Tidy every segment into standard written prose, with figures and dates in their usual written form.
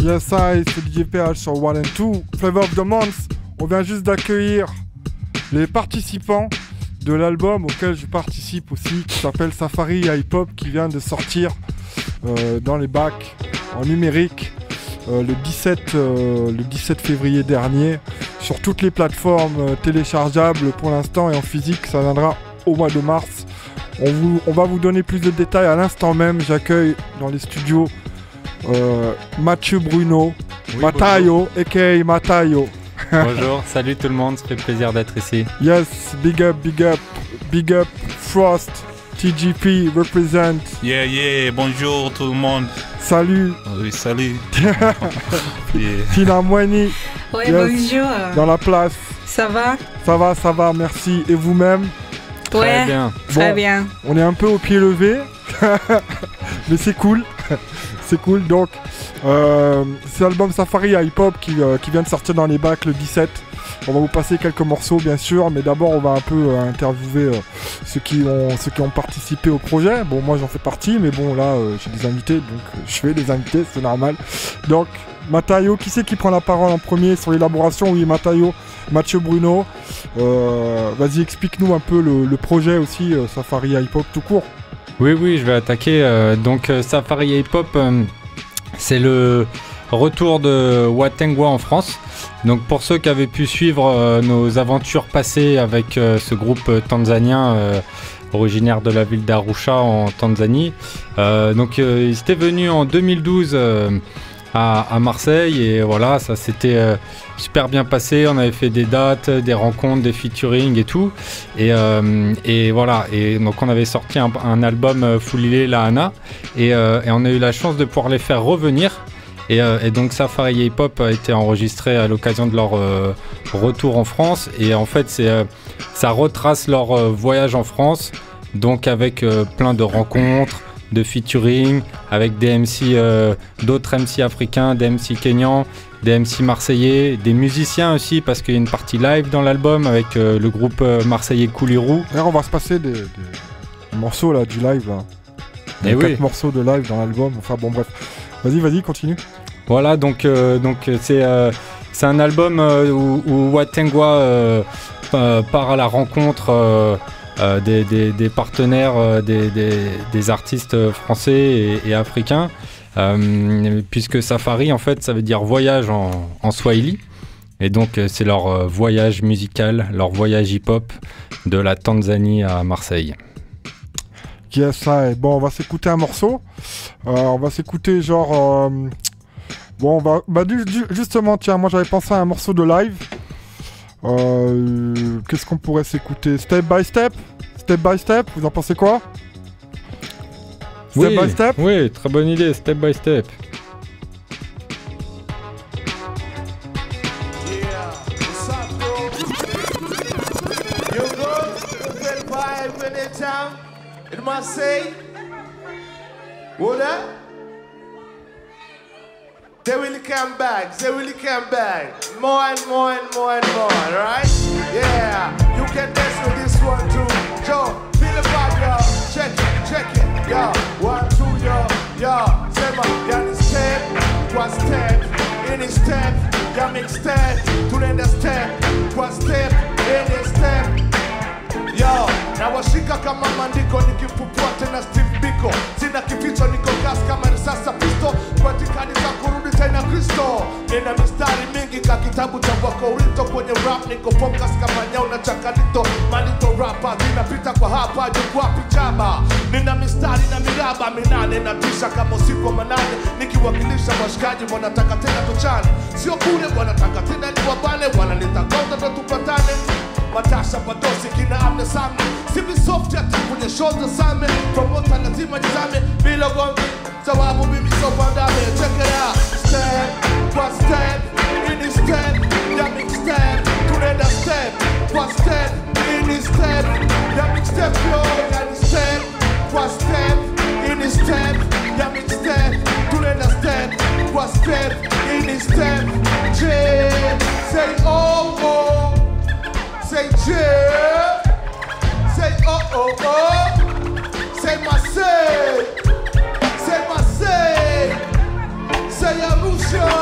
Yes, I, c'est DJ PH sur One and Two. Flavor of the Month. On vient juste d'accueillir les participants de l'album auquel je participe aussi, qui s'appelle Safari Hip Hop, qui vient de sortir dans les bacs en numérique le 17 février dernier sur toutes les plateformes téléchargeables pour l'instant, et en physique ça viendra au mois de mars. On va vous donner plus de détails à l'instant même. J'accueille dans les studios Mathieu Bruno, oui, Matayo, a.k.a. Matayo. Bonjour, salut tout le monde, ça fait plaisir d'être ici. Yes, big up, Frost, TGP, represent. Yeah, bonjour tout le monde. Salut. Oui, salut. Tina Mouani. Oui, yes, bonjour. Dans la place. Ça va? Ça va, merci. Et vous-même? Ouais, très bien. On est un peu au pied levé, mais c'est cool. C'est cool, donc c'est l'album Safari Hip Hop qui vient de sortir dans les bacs le 17. On va vous passer quelques morceaux bien sûr, mais d'abord on va un peu interviewer ceux qui ont participé au projet. Bon, moi j'en fais partie, mais bon là j'ai des invités, donc je fais des invités, c'est normal. Donc Matayo, qui c'est qui prend la parole en premier sur l'élaboration? Oui, Matayo, Mathieu Bruno. Vas-y, explique-nous un peu le projet aussi, Safari Hip Hop tout court. Oui, je vais attaquer. Donc Safari Hip Hop, c'est le retour de Watengwa en France. Donc pour ceux qui avaient pu suivre nos aventures passées avec ce groupe tanzanien originaire de la ville d'Arusha en Tanzanie. Donc ils étaient venus en 2012 à Marseille, et voilà, ça s'était super bien passé. On avait fait des dates, des rencontres, des featuring et tout, et voilà, et donc on avait sorti un album Fulile Laana, et on a eu la chance de pouvoir les faire revenir, et donc Safari Hip Hop a été enregistré à l'occasion de leur retour en France, et en fait ça retrace leur voyage en France, donc avec plein de rencontres, de featuring avec des MC, d'autres MC africains, des MC kenyans, des MC marseillais, des musiciens aussi, parce qu'il y a une partie live dans l'album avec le groupe marseillais Koulirou. D'ailleurs, on va se passer des morceaux là, du live là. Il y a 4 morceaux de live dans l'album, enfin bon bref. Vas-y, continue. Voilà, donc c'est un album où Watengwa part à la rencontre des partenaires, des artistes français et africains, puisque Safari en fait ça veut dire voyage en Swahili, et donc c'est leur voyage musical, leur voyage hip-hop de la Tanzanie à Marseille. Yes, ça. Bon, on va s'écouter un morceau. On va s'écouter genre justement, tiens, moi j'avais pensé à un morceau de live. Qu'est-ce qu'on pourrait s'écouter? Step by Step, vous en pensez quoi? Step by Step? Oui, très bonne idée, Step by Step. They will come back, more and more, right? Yeah, you can dance with this one too. Joe, feel the vibe, yo. Check it, yo. 1, 2, yo. Say my, y'all step, one step, any step, y'all make step, to the step, one step, any step. Yo, na washika kama mandiko, nikipupua tena Steve Biko. Sina kificho, niko gas kama risasa pisto, patikani za kurudi tena Kristo. Nina mistari mingi ka kitabu cha Wakorintho, kwenye rap niko focus kama nyau na chakalito. Malito rapa, zinapita kwa hapa, jukwapi chaba. Nina mistari na miraba minane, na tisha kama usiku wa manane. Nikiwakilisha washikaji, wanataka tena tuchane. Sio kule, wanataka tena niwabane, wanaleta gonga ndo tupatane. Matasha Padosi kina amne same, sivi soft ya kwenye shoulder same. Promota lazima nizame, bila gombi sababu mimi so pandame. Check it out, step, one step, in step, yamming step, tunenda step, one step, in step, yamming step, yo, yani step, one step, in step, yamming step, tunenda step, one step, in step, say oh. Say yeah, say oh, say Marseille, say Arusha,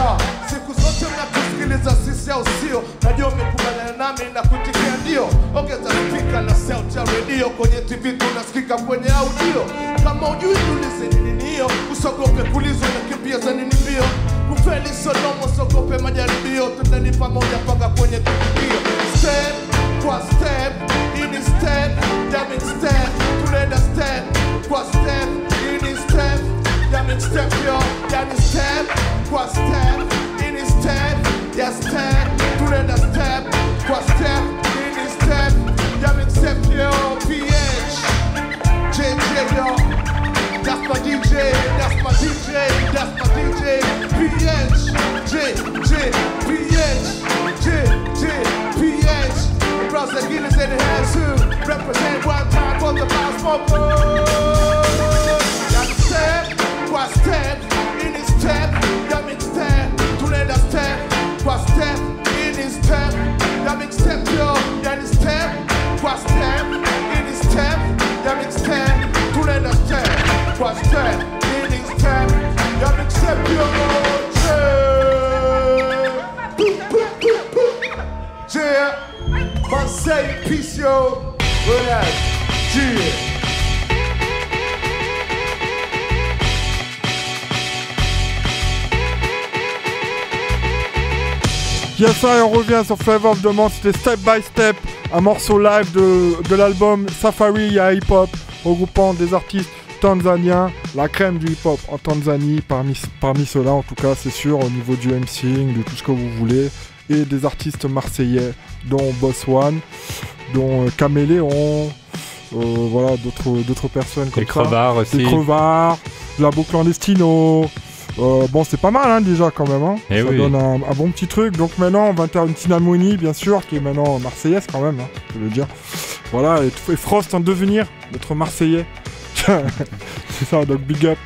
Yeah, siku zote mnakusikiliza sisi au sio? Najua mmekubaliana nami na kutikia ndio. Ongeza speaker na sauti ya radio, kwenye TV tunasikika kwenye audio. Kama ujui tulize nini hiyo, usogope kulizo na kimbia za nini mbio. Kufeli sodomo sogope majaribio, tundeni pamoja mpaka kwenye tukio. Step kwa step, ini step, jamming step, tunaenda step kwa step, ini step, jamming step yo, yani step kwa step, ini step, ya step, tunaenda step kwa step, ini step, jamming step yo, PH, JJ yo, that's my DJ, that's my DJ, that's my DJ, PH, JJ, PH, JJ, PH, Brother Gillis in the house too, represent one time for the mouse smokers. That's step, qua step, in his step, that makes step, to let us step, qua step, in his step, that makes step, yo, that is step, qua step, in his step, that makes step, to let us step, qua step, in his step, that makes step, yo, yeah, Marseille, peace, yo, relax, yeah. Yes, ça, et on revient sur Flavor of the Month, c'était Step by Step, un morceau live de l'album Safari à Hip Hop, regroupant des artistes tanzaniens, la crème du hip hop en Tanzanie, parmi ceux-là en tout cas, c'est sûr, au niveau du MCing, de tout ce que vous voulez, et des artistes marseillais, dont Boss One, dont Caméléon, voilà, d'autres personnes comme des crevards aussi. Des crevards, Labo Clandestino. Bon, c'est pas mal hein, déjà quand même. Hein. Ça donne un bon petit truc. Donc maintenant, on va intervenir une Tina Mouni, bien sûr, qui est maintenant marseillaise quand même, hein, je peux le dire. Voilà, et Frost en devenir, notre marseillais. C'est ça, donc big up.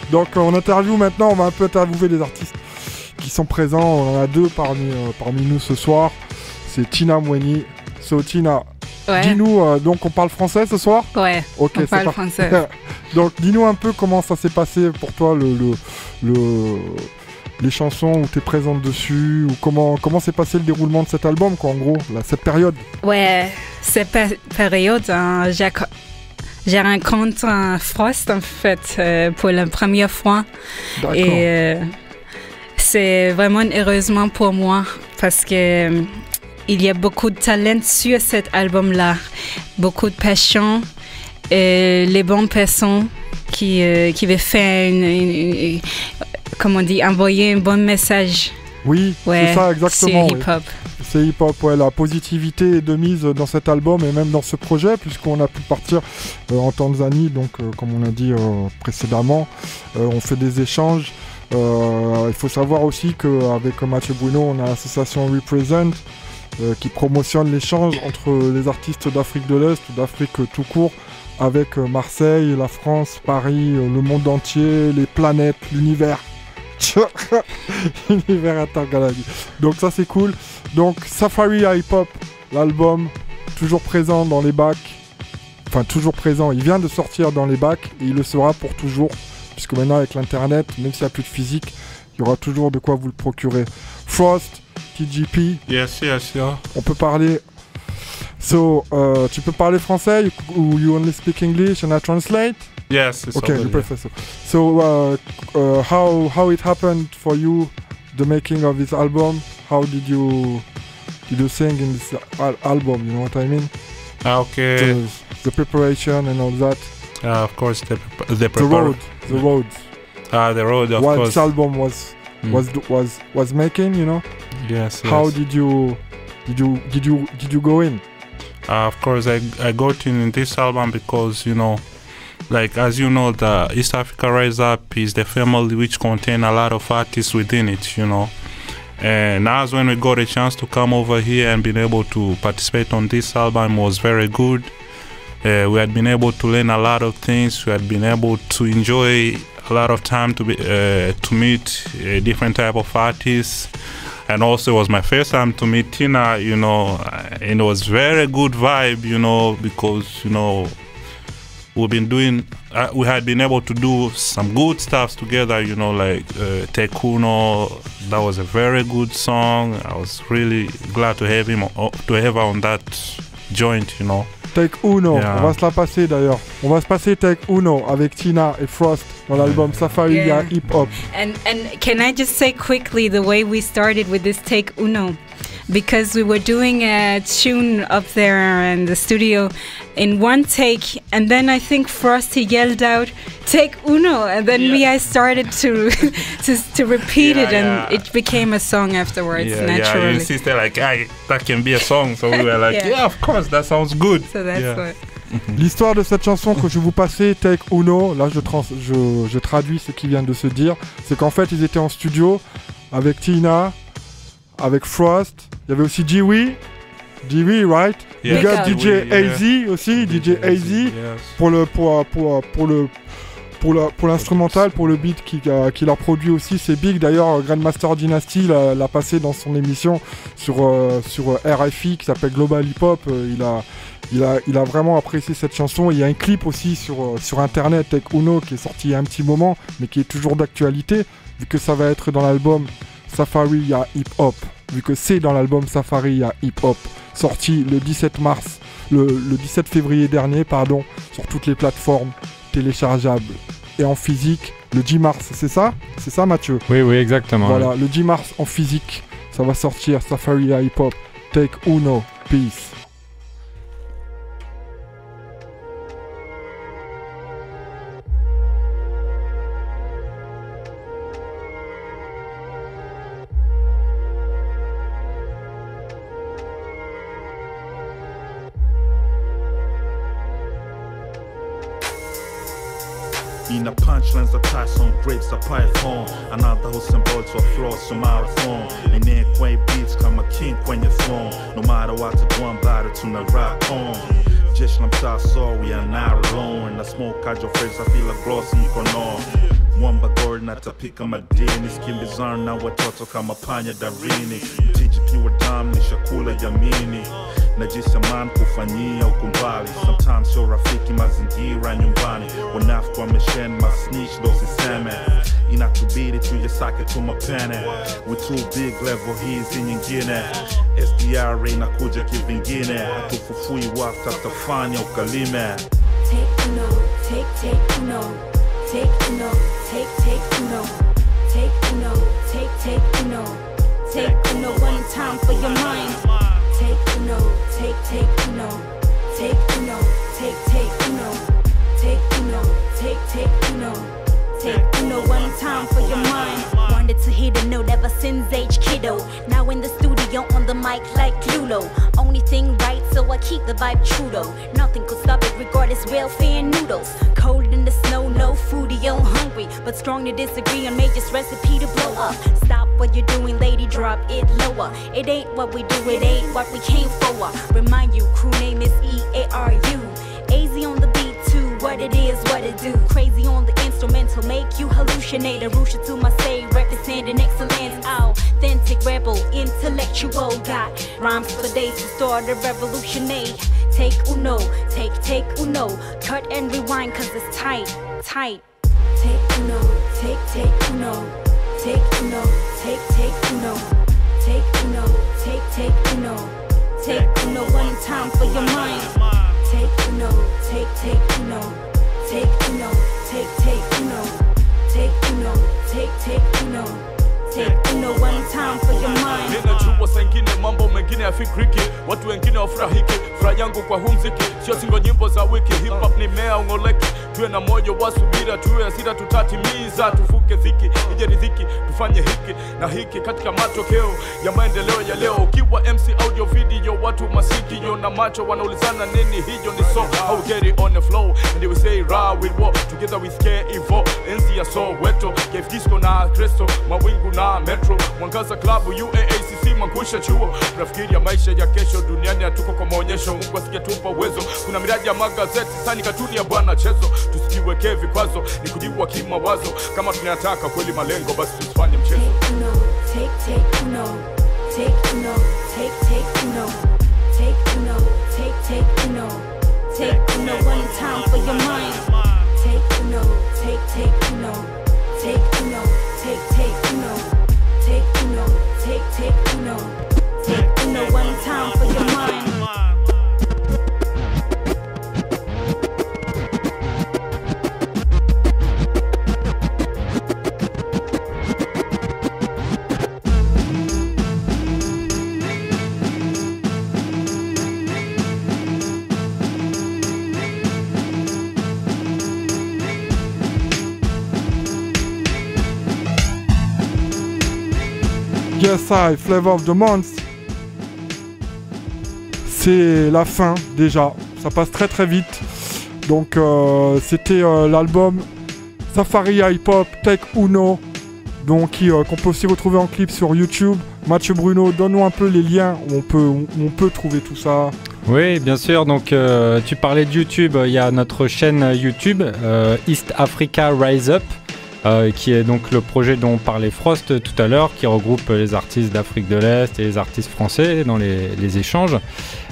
Donc on interview maintenant, on va un peu interviewer les artistes qui sont présents. On en a deux parmi nous ce soir. C'est Tina Mouni. So Tina, ouais. Dis-nous, donc on parle français ce soir? Ouais, ok, on parle français. Donc dis-nous un peu comment ça s'est passé pour toi, les chansons où tu es présente dessus, ou comment s'est passé le déroulement de cet album, quoi, en gros, cette période. Ouais, cette période, j'ai rencontré Frost en fait pour la première fois. D'accord. Et c'est vraiment heureusement pour moi parce que il y a beaucoup de talent sur cet album-là, beaucoup de passion, et les bonnes personnes qui veulent faire comment on dit, envoyer un bon message. Oui, ouais, c'est ça exactement. C'est hip-hop. Oui. C'est hip-hop, ouais. La positivité est de mise dans cet album et même dans ce projet, puisqu'on a pu partir en Tanzanie, donc comme on a dit précédemment, on fait des échanges. Il faut savoir aussi qu'avec Mathieu Bruno, on a l'association Represent, qui promotionne l'échange entre les artistes d'Afrique de l'Est ou d'Afrique tout court avec Marseille, la France, Paris, le monde entier, les planètes, l'univers. L'univers intergalactique. Donc ça c'est cool. Donc Safari à Hip Hop, l'album, toujours présent dans les bacs. Enfin toujours présent, il vient de sortir dans les bacs et il le sera pour toujours. Puisque maintenant avec l'internet, même s'il n'y a plus de physique, il y aura toujours de quoi vous le procurer. Frost, TGP. Yes, yes, yeah. On peut parler. So, tu peux parler français ou you only speak English and I translate? Yes, it's okay, you prefer so. So, how it happened for you, the making of this album? How did you sing in this album? You know what I mean? Okay. The preparation and all that. Of course, the road. The road. Of course. What this album was making, you know? Yes. How did you go in? Of course, I got in this album because, you know, like as you know, the East Africa Rise Up is the family which contain a lot of artists within it, you know. And as when we got a chance to come over here and been able to participate on this album was very good. We had been able to learn a lot of things. We had been able to enjoy a lot of time to meet different type of artists. And also it was my first time to meet Tina, you know, and it was very good vibe, you know, because, you know, we've been doing. We had been able to do some good stuff together. You know, like Take Uno. That was a very good song. I was really glad to have her on that joint. You know. Take Uno, Yeah. on va se la passer d'ailleurs. On va se passer Take Uno avec Tina et Frost dans l'album Safari Yeah. Hip Hop. And can I just say quickly the way we started with this Take Uno? Because we were doing a tune up there in the studio in one take, and then I think Frosty yelled out "Take Uno," and then I started to repeat it, and it became a song afterwards naturally. You insisted like, that can be a song, so we were like, Yeah. yeah, of course, that sounds good. So that's Yeah. what. L'histoire de cette chanson que je vais vous passer, Take Uno, là je traduis ce qui vient de se dire, c'est qu'en fait ils étaient en studio avec Tina, avec Frost, il y avait aussi Dewey, right? Yeah. Il y a Big up. DJ AZ aussi, DJ AZ yes. pour l'instrumental, pour le beat qu'il a produit aussi, c'est big. D'ailleurs, Grandmaster Dynasty l'a passé dans son émission sur RFI qui s'appelle Global Hip Hop. Il a vraiment apprécié cette chanson. Il y a un clip aussi sur internet avec Uno qui est sorti il y a un petit moment, mais qui est toujours d'actualité, vu que ça va être dans l'album Safari Ya Hip Hop, vu que c'est dans l'album Safari Ya Hip Hop, sorti le 17 février dernier, sur toutes les plateformes téléchargeables et en physique le 10 mars, c'est ça Mathieu? Oui, exactement. Voilà, le 10 mars en physique, ça va sortir Safari Ya Hip Hop, Take Uno, peace. Mina punchlines attack som grapes a python. Another who symbols of flaws som marathon. En ekway beats kama king kwenye throne. No matter what to go and battle tuna rap on. Jeshi la mtaa so we are not alone. Na smoke kajo face I feel a gloss mkono. Mwamba gold natapika madini. Skimbizana na watoto kama panya darini. Teach pure dam ni shakula yamini. Najisha man kufanyia ukumbali. Sometimes sio rafiki mazingira nyumbani. Wanafu kwa meshen masnitch dosiseme. Inatubidi tuyasake tumapene. We too big level hizi nyingine. SDR inakuja kivingine. Hatufufui wafta tafanya ukalime. Take Uno, take Uno. Take Uno, take Uno. Take Uno, take Uno. Take Uno one time for your mind. Take Uno, take Uno. Take Uno, take Uno. Take Uno, take Uno. Take Uno one time for your mind. Wanted to hit a note ever since age kiddo. Now in the studio on the mic like Lulo. Only thing right, so I keep the vibe true though. Nothing could stop it regardless, welfare and noodles. Cold in the snow, no foodie, yo hungry. But strong to disagree on Major's recipe to blow up. Stop what you're doing, lady, drop it lower. It ain't what we do, it ain't what we came for. Remind you, crew name is EARU. AZ on the beat too, what it is, what it do. Crazy on the instrumental, make you hallucinate. Arusha to my say, representing excellence. Authentic rebel, intellectual. Got rhymes for days to start a revolution. Take Uno, take Uno. Cut and rewind cause it's tight. Take Uno, take Uno. Take Uno, take Uno. Take Uno, take Uno. Take Uno one time for your mind. Take Uno, take Uno. Take Uno, take Uno. Take Uno, take Uno. Take Uno one time for your mind. Ninajua sengine mambo mengine yafikiriki. Watu wengine wafurahiki. Furaha yangu kwa humziki. Sio singo nyimbo za wiki. Hip hop ni mea ungoleki. Tuwe na moyo wa subira. Tuwe hasira tutatimiza. Tuvuke dhiki. Ije riziki. Tufanye hiki na hiki katika matokeo ya maendeleo ya leo. Ukiwa MC audio video. Watu masikio na macho wanaulizana nini hiyo ni so. How get it on the flow. And they will say raw with war. Together with scare evo. Enzi ya so weto. Gave disco na cresto. Mawingu na metro. Mwangaza klabu UAACC mangusha chuo. Nafikiri ya maisha ya kesho. Duniani hatuko kwa maonyesho. Mungu asiketupa uwezo. Kuna miradi ya magazeti. Sani katuni ya bwana chezo. Tusijiweke vikwazo. Ni kujiwa kimawazo. Kama tunayataka kweli malengo. Basi tusifanye mchezo. Take Uno. Take Uno. Take Uno. Take Uno. Take Uno. Take Uno one time for your mind. Take Uno, take Uno. Take Uno, take Uno. Take Uno, take Uno. Take Uno one time for your mind. Yes, I, Flavor of the Month. C'est la fin déjà, ça passe très très vite. Donc c'était l'album Safari Hip Hop Take Uno, donc qu'on peut aussi retrouver en clip sur YouTube. Mathieu Bruno, donne-nous un peu les liens où on peut trouver tout ça. Oui, bien sûr. Donc, tu parlais de YouTube. Il y a notre chaîne YouTube, East Africa Rise Up, qui est donc le projet dont parlait Frost tout à l'heure, qui regroupe les artistes d'Afrique de l'Est et les artistes français dans les échanges.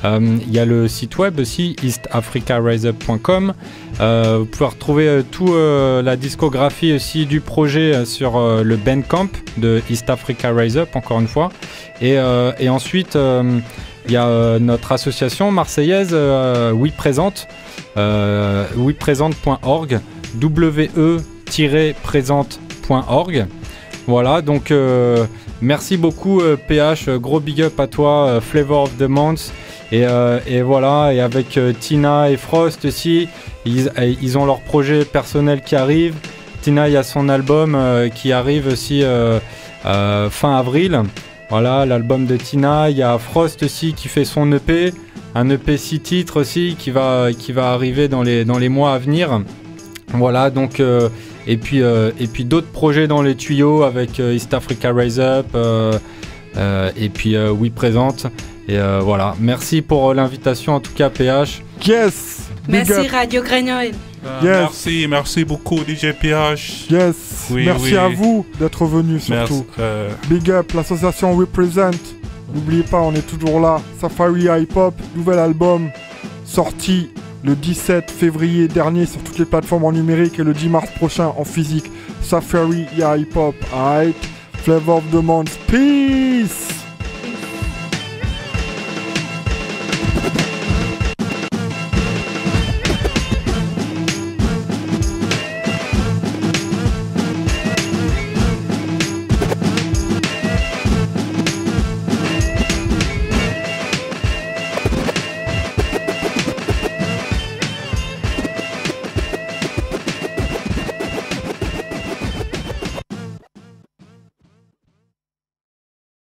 Il y a le site web aussi, eastafricariseup.com. Vous pouvez retrouver toute la discographie aussi du projet sur le Bandcamp de East Africa Rise Up, encore une fois. Et ensuite, il y a notre association marseillaise We Présente, wepresente.org, we-présente.org. Voilà, donc merci beaucoup PH, gros big up à toi, Flavor of the Month. Et voilà, et avec Tina et Frost aussi, ils ont leur projet personnel qui arrive. Tina, il y a son album qui arrive aussi fin avril. Voilà, l'album de Tina. Il y a Frost aussi qui fait son EP, un EP 6 titres aussi qui va arriver dans les mois à venir. Voilà, donc et puis d'autres projets dans les tuyaux avec East Africa Rise Up et puis We Présente. Et voilà, merci pour l'invitation en tout cas PH. Yes. Merci Radio Grenoble. Yes. Merci beaucoup DJ PH. Yes, oui, merci à vous d'être venus surtout. Big up, l'association Represent. N'oubliez pas, on est toujours là. Safari Hip Hop, nouvel album sorti le 17 février dernier sur toutes les plateformes en numérique et le 10 mars prochain en physique. Safari Hip Hop, alright. Flavor of the Month, peace.